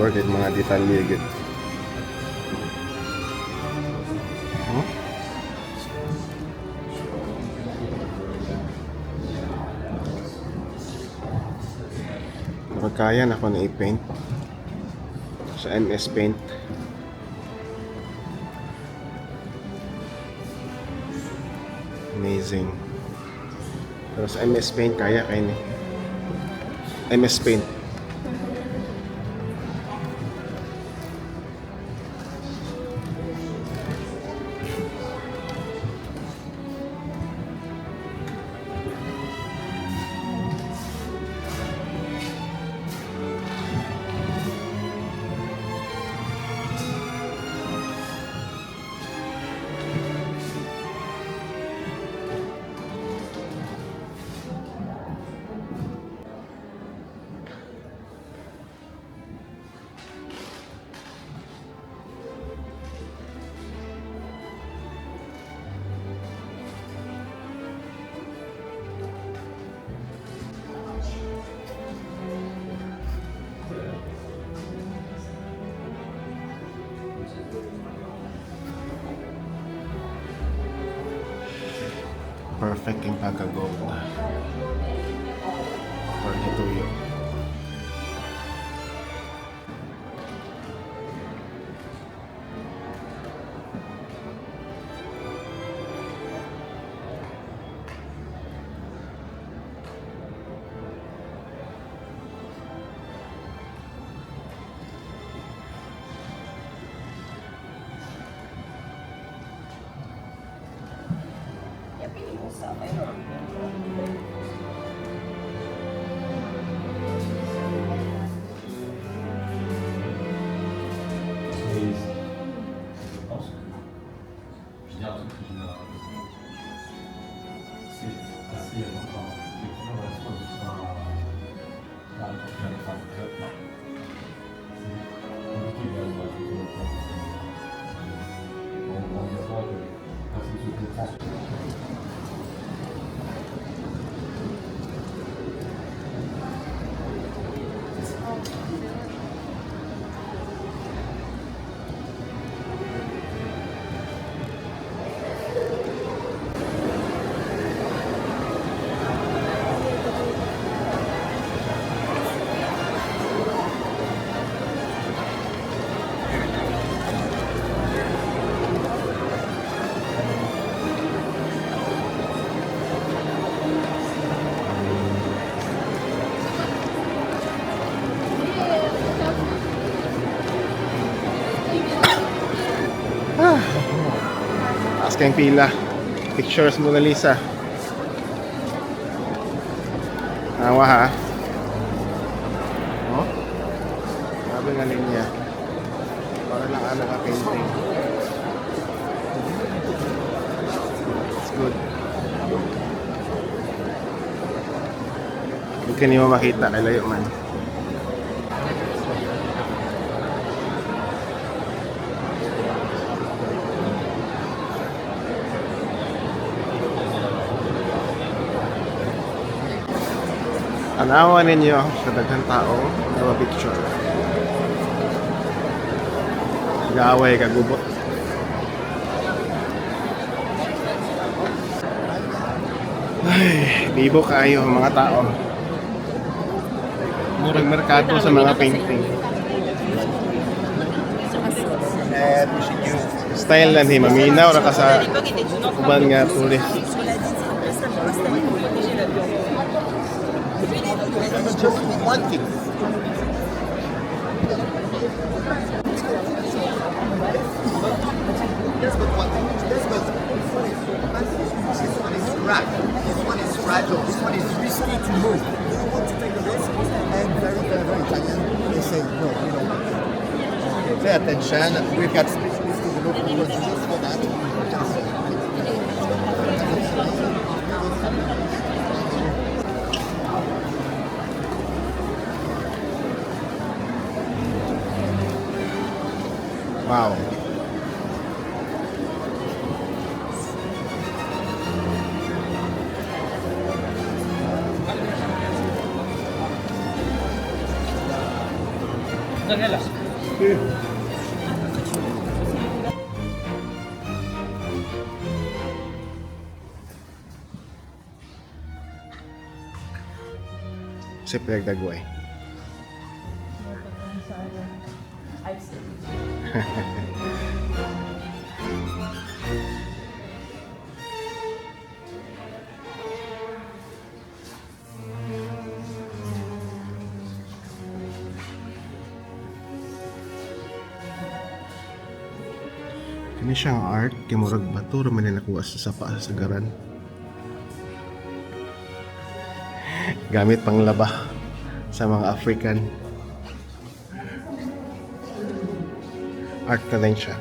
work at mga detalye gid. Kapag kaya na ako na i-paint sa MS Paint. Amazing. Pero sa MS Paint kaya kayo ni MS Paint. Perfect yung pagka-gold for Hituyo. Taas kayong pila. Pictures Mona Lisa. Awa ha. Oh? Sabi nga linya. Para lang naka-painting. It's good. Huwag ka niyo makita. Kailayo man. Anawa ninyo sa daghang tao na picture. Gaway kagubot. Ay, bibo kayo mga tao. Murag merkado sa mga painting. Style lang maminaw ra ka sa uban nga tourist. Just one thing. Yes, but one thing. Yes, but this one is cracked. This one is fragile. This one is risky to move. You don't want to take a risk. And very, very, very Italian. They say no. Okay, pay attention. We've got specialists in the local just for that. Wow. Daniela. Kasi pinagdagway. Kini siyang art kay murag bato ra man na nakuha sa sapa sa sagaran. Gamit pang laba sa mga African. Art na din siya.